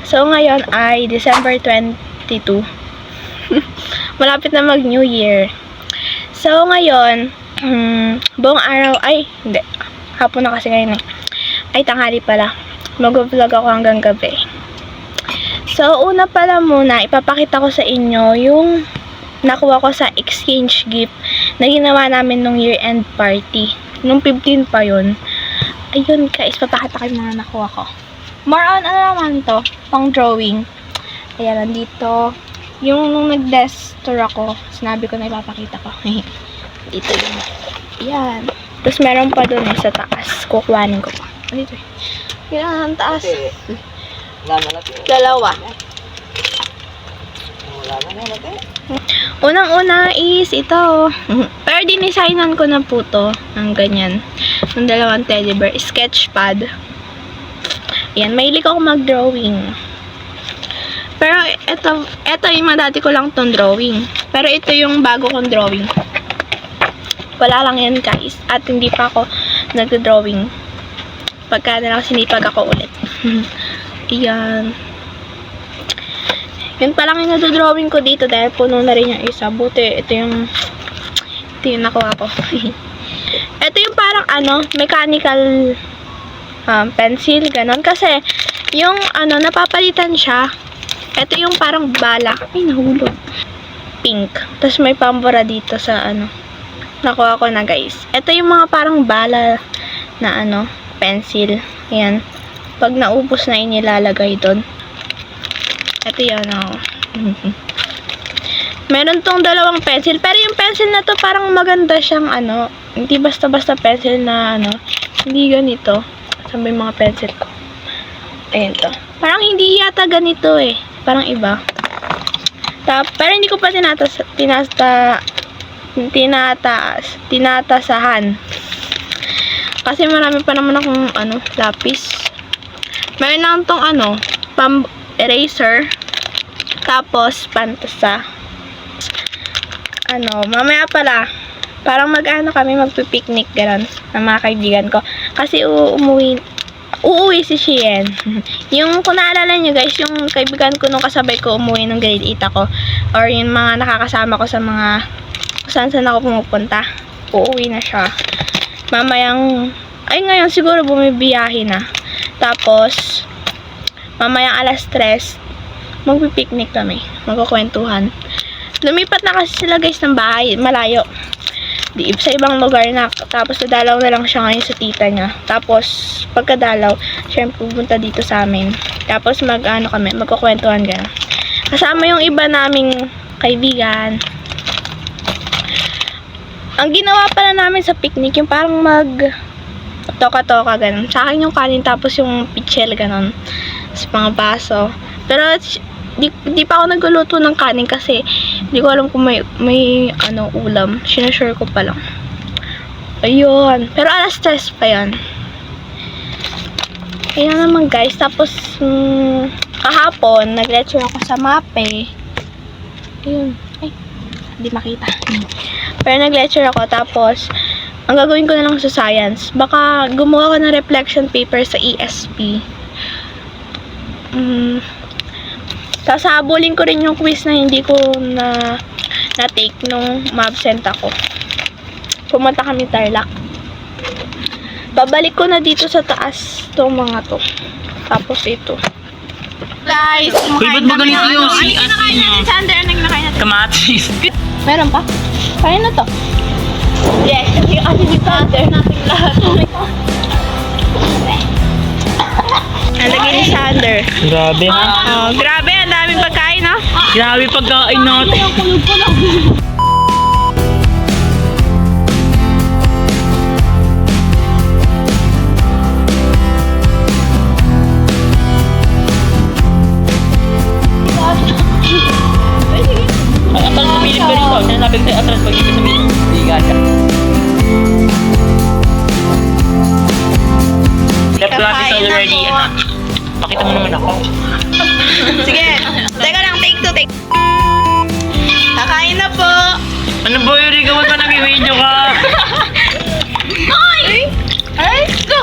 So, ngayon ay December 22. Malapit na mag-New Year. So, ngayon, buong araw, ay, hindi. Hapon na kasi ngayon eh. Ay, tanghali pala. Mag-vlog ako hanggang gabi. So, una pala muna, ipapakita ko sa inyo yung nakuha ko sa exchange gift na ginawa namin nung year-end party. Nung 15 pa yun. Ayun guys, papakita ko yung mga nakuha ko. More on, ano naman to? Pang drawing. Ayan, nandito. Yung nung nag-desk tour ako, sinabi ko na ipapakita ko. Dito yun. Ayan. Tapos meron pa dun sa taas. Kukuhanin ko pa. Dito eh. Yan, ang taas. Dalawa. Unang-una is ito. Pero dinisignan ko na po to. Ang ganyan. Ng dalawang teddy bear. Sketch pad. Yan, mahilig ako mag-drawing. Pero ito yung dati ko lang tong drawing. Pero ito yung bago kong drawing. Wala lang yan guys. At hindi pa ako nag-drawing. Pagka na lang sinipag ako ulit. Iyan. Yun pa lang yung nado-drawing ko dito dahil puno na rin yung isa. Buti, ito yung nakuha ko. Ito yung parang mechanical pencil, ganon. Kasi, yung napapalitan siya. Ito yung parang bala. Ay, nahulog. Pink. Tapos may pambura dito sa nakuha ko na guys. Ito yung mga parang bala na pencil. Ayan. Pag naubos na inilalagay doon. Ito yun, Meron tong dalawang pencil. Pero yung pencil na to parang maganda siyang hindi basta-basta pencil na hindi ganito. Saan ba yung mga pencil ko? Ayan to. Parang hindi yata ganito eh. Parang iba. Pero hindi ko pa tinatasahan. Kasi marami pa naman akong lapis. Mayroon lang tong eraser. Tapos pantasa. Mamaya pala parang kami magpi-picnic gano'n ng mga kaibigan ko. Kasi uuwi si Shien. Yung kung naalala nyo guys, yung kaibigan ko nung kasabay ko umuwi nung grade 8 ako. Or yung mga nakakasama ko sa mga saan ako pumupunta. Uuwi na siya. Ngayon siguro bumibiyahe na. Tapos, mamayang alas 3, magpipiknik kami. Magkukwentuhan. Lumipat na kasi sila guys ng bahay. Malayo. Sa ibang lugar na. Tapos, nadalaw na lang siya ngayon sa tita niya. Tapos, pagkadalaw, syempre pupunta dito sa amin. Tapos, kami, magkukwentuhan gano'n. Kasama yung iba naming kaibigan. Ang ginawa pala namin sa picnic, yung parang toka-toka, ganun. Sa akin yung kanin, tapos yung pichel, ganun. Sa mga baso. Pero, di pa ako nagluluto ng kanin kasi hindi ko alam kung may ulam. Sinasure ko pa lang. Ayun. Pero alas 3 pa yan. Ayan naman guys. Tapos, kahapon, nag-lecture ako sa MAPE. Ayun. Ay, hindi makita. Pero nag-lecture ako, tapos ang gagawin ko na lang sa science, baka gumawa ko ng reflection paper sa ESP. Tapos habulin ko rin yung quiz na hindi ko na-take nung ma-absent ako. Pumunta kami Tarlac. Babalik ko na dito sa taas itong mga to. Tapos ito. Guys, ba't ba ganito yung si nakain natin sa under? Anong nakain natin? kamatis? Meron pa? Kaya na to. Yes, kasi dito natin lahat. Nalagay ni Sander. Grabe ha? Oh, grabe, ang daming pagkain, no? Grabe pagkain natin. Atras pumilip ka rin ko. Sinasabi ko sa'yo, atras pag hindi ka sumilip. Higa ka. Left natin sa already. Pakita mo naman ako. Sige. Teka lang, take 2, take. Kakain na po. Ano ba yun? Ikaw ba nag-video ka? Ay! Ay! Go!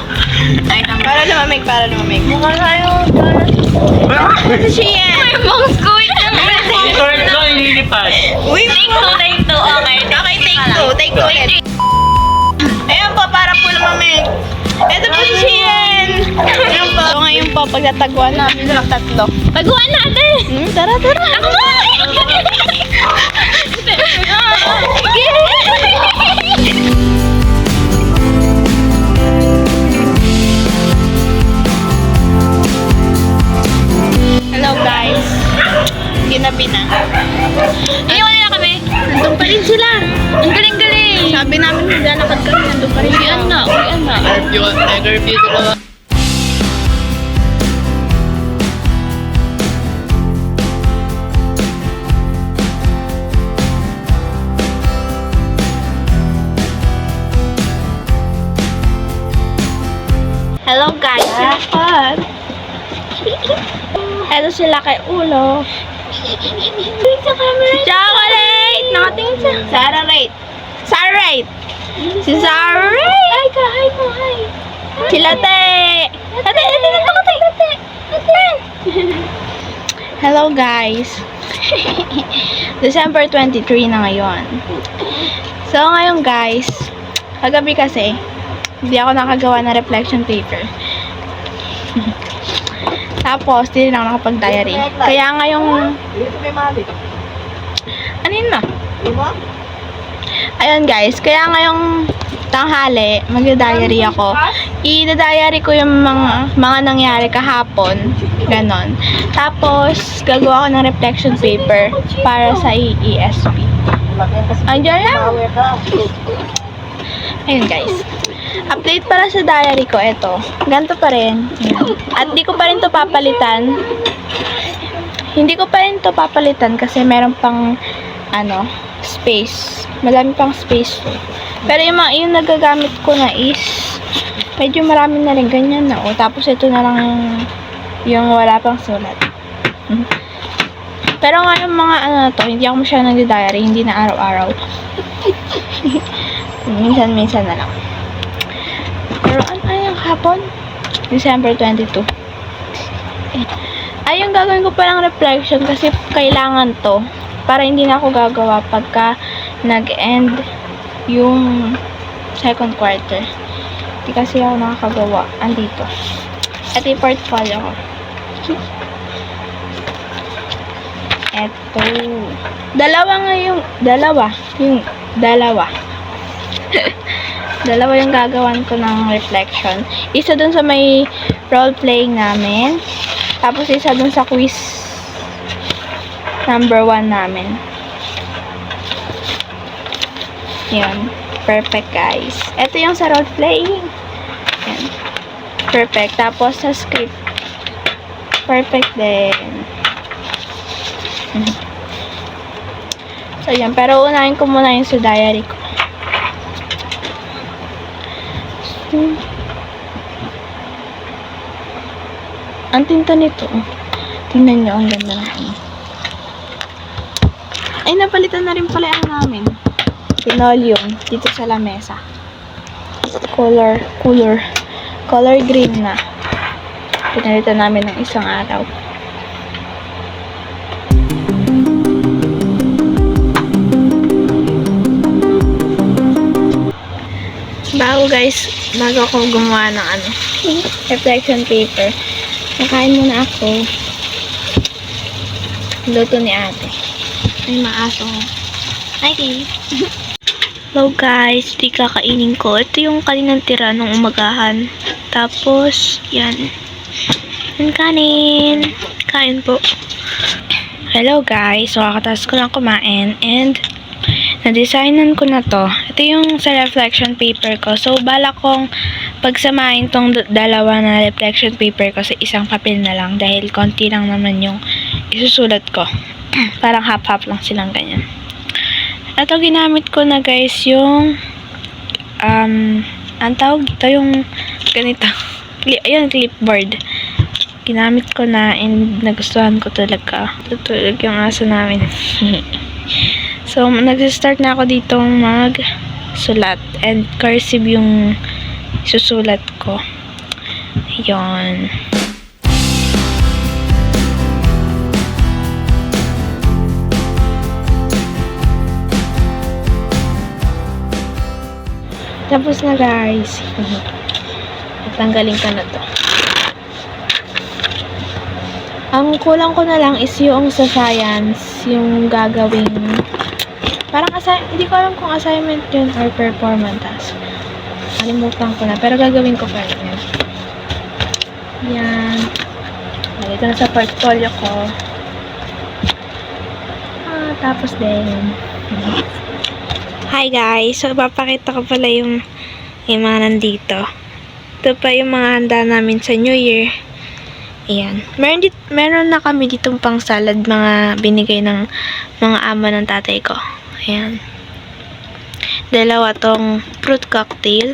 Para lumamig, para lumamig. Mukha tayo. Ito siya yan. May monks ko yun. Turn ko, ililipad. Uy, Take two. Okay, okay, take two ulit. Ayan po, para po lumamig. Ito po si Sheehan. Ayan po. So ngayon po, pagtatagwan namin ng tatlo. Pagkuhan natin. Tara. Ako mo! Hello guys. Ginabi na. Iniwan nila kami. Nandun pa rin sila. Ang galing-galing. Sabi namin maglalakad kami, nandun pa rin sila. Uwian na. Nag-review dalawa. Hello guys. Lakad. Ito sila kay Ulo. Chocolate! Nakatingin siya. Sarah Rate. Si Sarah Rate. Hi ka, hi. Sila Te. Ate. Hello guys. December 23 na ngayon. So ngayon guys, kagabi kasi, hindi ako nakagawa ng reflection paper. Tapos, hindi na ako nakapag-diary. Kaya ngayong... Ano yun na? Ayun guys, kaya ngayong tanghali, mag-diary ako. I-diary ko yung mga nangyari kahapon. Ganon. Tapos, gagawa ko ng reflection paper para sa ESP. Andiyan lang. Ayun guys. Update para sa diary ko, eto. Ganito pa rin. At di ko pa rin to papalitan. Hindi ko pa rin to papalitan kasi meron pang, space. Madami pang space to. Pero yung nagagamit ko na is, medyo marami na rin ganyan na. Tapos ito na lang yung wala pang sulat. Pero nga yung mga hindi ako masyadong nag-diary, hindi na araw-araw. Minsan-minsan na lang. Pero ano yung hapon? December 22. Ay, yung gagawin ko palang reflection kasi kailangan to para hindi na ako gagawa pagka nag-end yung second quarter. Hindi kasi ako nakakagawa. Andito. Ito yung portfolio ko. Ito. Dalawa yung gagawan ko ng reflection. Isa dun sa may role-playing namin. Tapos isa dun sa quiz number 1 namin. Yun. Perfect, guys. Ito yung sa role-playing. Yan. Perfect. Tapos sa script. Perfect din. So, yan. Pero unahin ko muna yung sa diary ko. Ang tinta nito. Tingnan nyo, ang ganda na. Ay, napalitan na rin pala ang namin. Linoleum. Dito sa lamesa. Color green na. Pinalitan namin ng isang araw. Bago ako gumawa ng reflection paper, nakain muna ako. Luto ni ate. Ay, maaso. Okay. Hello guys, di kakainin ko. Ito yung kaninang tira nung umagahan. Tapos, yan. Yung kanin. Kain po. Hello guys, so kakataas ko lang kumain. And, na-designan ko na to. Ito yung sa reflection paper ko. So, bala kong pagsamahin tong dalawa na reflection paper ko sa isang papel na lang. Dahil konti lang naman yung isusulat ko. Parang half-half lang silang ganyan. Ito, ginamit ko na guys yung ang tawag dito yung ganito. Ayun, clipboard. Ginamit ko na and nagustuhan ko talaga. Tutulog yung aso namin. So, nag-start na ako ditong mag-sulat. And cursive yung susulat ko. Yun. Tapos na guys. Tanggalin ko na to. Ang kulang ko na lang is yung sa science, yung gagawing parang hindi ko alam kung assignment yun or performance task. Kalimutan ko na, pero gagawin ko pa rin yun. Yan. Ito na sa portfolio ko. Tapos din. Hi guys! So, papakita ko pala yung mga nandito. Ito pa yung mga handa namin sa New Year. Ayan. Meron na kami ditong pang salad, mga binigay ng mga ama ng tatay ko. Ayan. Dalawa tong fruit cocktail.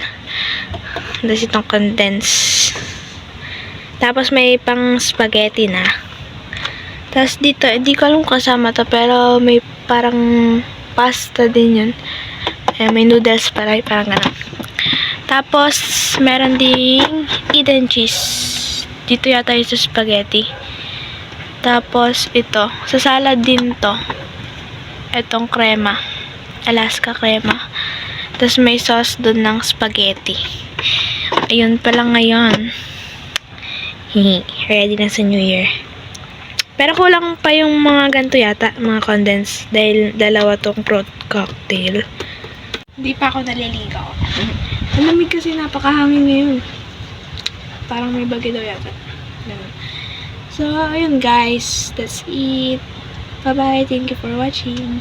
Tapos itong condensed. Tapos may pang spaghetti na. Tapos dito, hindi ko alam kasama to, pero may parang pasta din yun. Ayan, may noodles para, parang gano'n. Tapos, meron ding Eden cheese. Dito yata yung sa spaghetti. Tapos, ito. Sa salad din to. Itong crema. Alaska crema. Tapos, may sauce dun ng spaghetti. Ayun pala ngayon. Ready na sa New Year. Pero kulang pa yung mga ganito yata, mga condensed. Dahil dalawa tong fruit cocktail. Hindi pa ako naliligaw. Ang lamig kasi, napakahangin ngayon. Parang may bagyo daw yata. Ganun. So, ayun guys. That's it. Bye-bye. Thank you for watching.